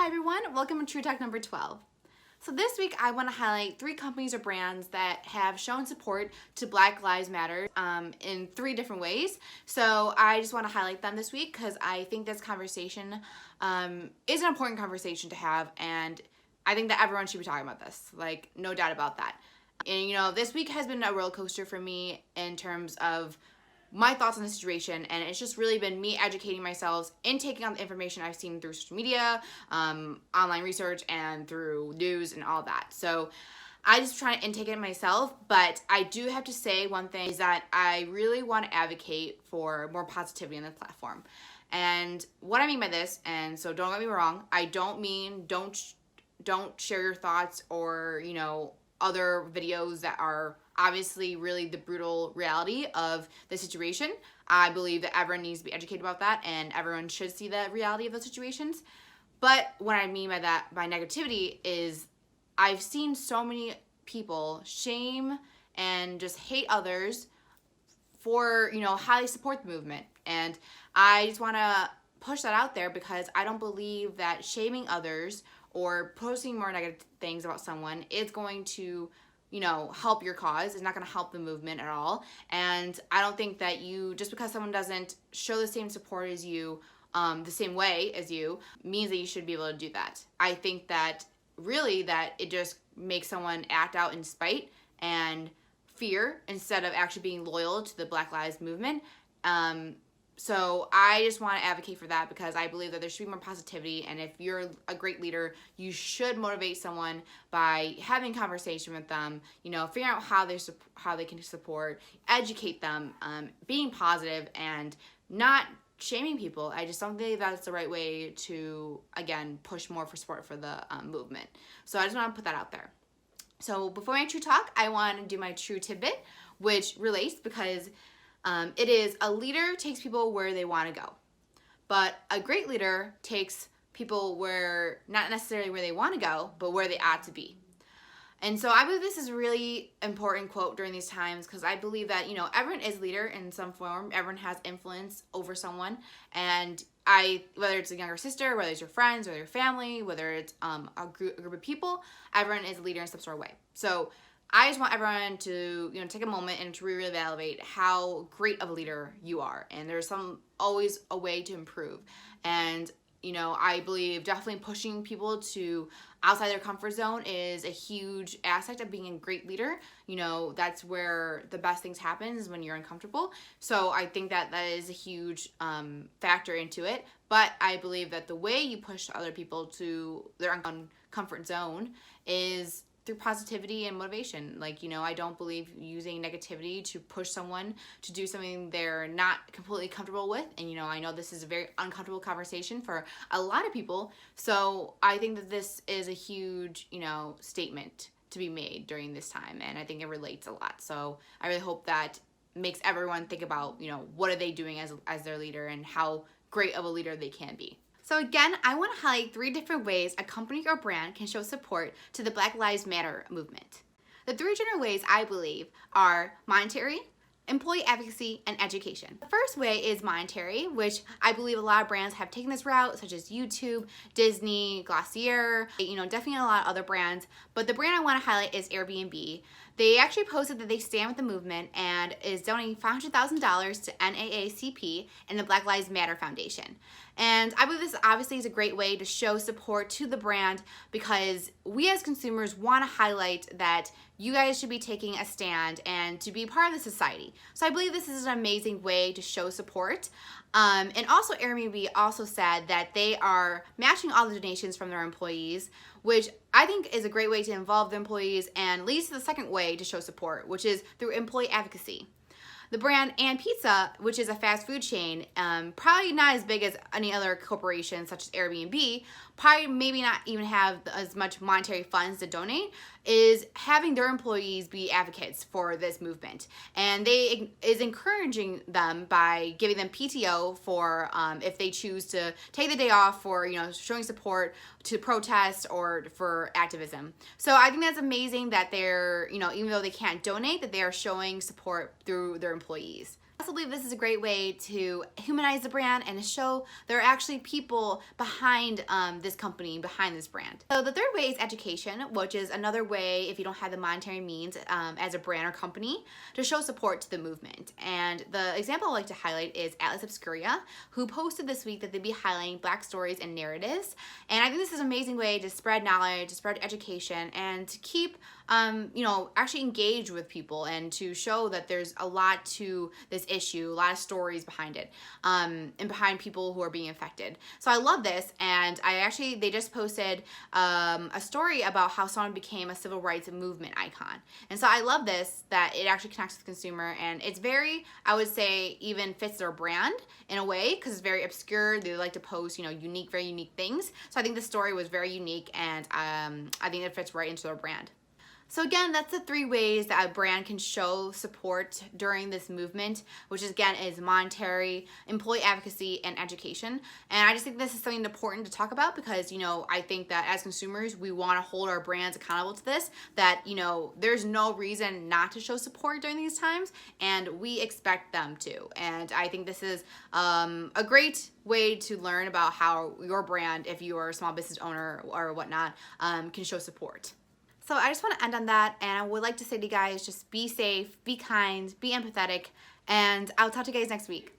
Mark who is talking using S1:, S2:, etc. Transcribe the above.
S1: Hi everyone, welcome to Trieu Talk number 12. So this week I want to highlight 3 companies or brands that have shown support to Black Lives Matter in 3 different ways. So I just want to highlight them this week because I think this conversation is an important conversation to have, and I think that everyone should be talking about this, like no doubt about that. And you know, this week has been a roller coaster for me in terms of my thoughts on the situation, and it's just really been me educating myself and taking on the information I've seen through social media, online research, and through news and all that. So I just try to intake it myself, but I do have to say one thing is that I really want to advocate for more positivity on this platform. And what I mean by this, and so don't get me wrong, I don't mean don't share your thoughts or, you know, other videos that are obviously really the brutal reality of the situation. I believe that everyone needs to be educated about that and everyone should see the reality of those situations. But what I mean by that, by negativity, is I've seen so many people shame and just hate others for, you know, how they support the movement. And I just want to push that out there because I don't believe that shaming others or posting more negative things about someone is going to, you know, help your cause. It's not going to help the movement at all. And I don't think that you, just because someone doesn't show the same support as you, the same way as you, means that you should be able to do that. I think that really that it just makes someone act out in spite and fear instead of actually being loyal to the Black Lives movement. So I just want to advocate for that because I believe that there should be more positivity, and if you're a great leader, you should motivate someone by having conversation with them, you know, figuring out how they can support, educate them, being positive and not shaming people. I just don't think that's the right way to, again, push more for support for the movement. So I just want to put that out there. So before my true talk, I want to do my true tidbit, which relates because it is a leader takes people where they want to go, but a great leader takes people where, not necessarily where they want to go, but where they ought to be. And so I believe this is a really important quote during these times because I believe that, you know, everyone is leader in some form. Everyone has influence over someone. And whether it's a younger sister, whether it's your friends, or your family, whether it's a group of people, everyone is a leader in some sort of way. So I just want everyone to, you know, take a moment and to really evaluate how great of a leader you are. And there's always a way to improve. And, you know, I believe definitely pushing people to outside their comfort zone is a huge aspect of being a great leader. You know, that's where the best things happen, is when you're uncomfortable. So I think that is a huge factor into it. But I believe that the way you push other people to their comfort zone is through positivity and motivation. Like, you know, I don't believe using negativity to push someone to do something they're not completely comfortable with. And, you know, I know this is a very uncomfortable conversation for a lot of people. So I think that this is a huge, you know, statement to be made during this time. And I think it relates a lot. So I really hope that makes everyone think about, you know, what are they doing as their leader and how great of a leader they can be. So again, I want to highlight 3 different ways a company or brand can show support to the Black Lives Matter movement. The 3 general ways I believe are monetary, employee advocacy, and education. The first way is monetary, which I believe a lot of brands have taken this route, such as YouTube, Disney, Glossier, you know, definitely a lot of other brands. But the brand I want to highlight is Airbnb. They actually posted that they stand with the movement and is donating $500,000 to NAACP and the Black Lives Matter Foundation. And I believe this obviously is a great way to show support to the brand because we as consumers want to highlight that you guys should be taking a stand and to be part of the society. So I believe this is an amazing way to show support. And also Airbnb also said that they are matching all the donations from their employees, which I think is a great way to involve the employees and leads to the second way to show support, which is through employee advocacy. The brand And Pizza, which is a fast food chain, probably not as big as any other corporation such as Airbnb, probably maybe not even have as much monetary funds to donate, is having their employees be advocates for this movement. And they is encouraging them by giving them PTO for if they choose to take the day off for, you know, showing support to protest or for activism. So I think that's amazing that they're, you know, even though they can't donate, that they are showing support through their employees. I also believe this is a great way to humanize the brand and to show there are actually people behind this company, behind this brand. So the third way is education, which is another way, if you don't have the monetary means as a brand or company, to show support to the movement. And the example I like to highlight is Atlas Obscuria, who posted this week that they'd be highlighting Black stories and narratives. And I think this is an amazing way to spread knowledge, to spread education, and to keep actually engage with people and to show that there's a lot to this issue, a lot of stories behind it, and behind people who are being affected. So I love this, and they just posted a story about how someone became a civil rights movement icon. And so I love this, that it actually connects with the consumer, and it's very, I would say, even fits their brand in a way, because it's very obscure. They like to post, unique, very unique things. So I think the story was very unique, and I think it fits right into their brand. So again, that's the 3 ways that a brand can show support during this movement, which again is monetary, employee advocacy, and education. And I just think this is something important to talk about because, I think that as consumers, we want to hold our brands accountable to this, that, there's no reason not to show support during these times, and we expect them to. And I think this is a great way to learn about how your brand, if you are a small business owner or whatnot, can show support. So I just want to end on that, and I would like to say to you guys, just be safe, be kind, be empathetic, and I'll talk to you guys next week.